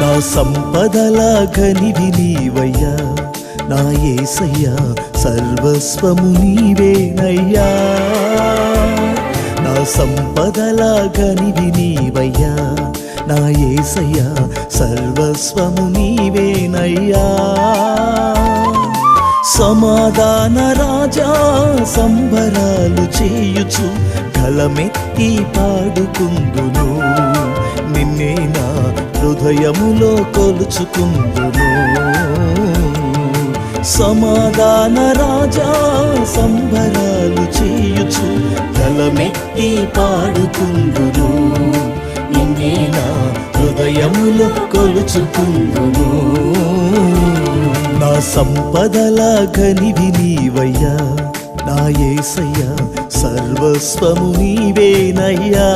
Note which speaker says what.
Speaker 1: నా సంపదల ఘనివి నీవయ్యా నా యేసయ్యా సర్వస్వము నీవేనయ్యా నా సంపదల ఘనివి నీవయ్యా నా యేసయ్యా సర్వస్వము నీవేనయ్యా సమాధాన రాజా సంబరాలు చేయుచు గలమెత్తి పాడుకుందును నిన్నే నా హృదయములో కొలుచుకుందును సమాధాన రాజా సంబరాలు చేయుచు గలమెత్తి పాడుకుందును నిన్నే నా హృదయములో కొలుచుకుందును నా సంపదల ఘనివి నీవయ్యా నా యేసయ్యా సర్వస్వము నీవేనయ్యా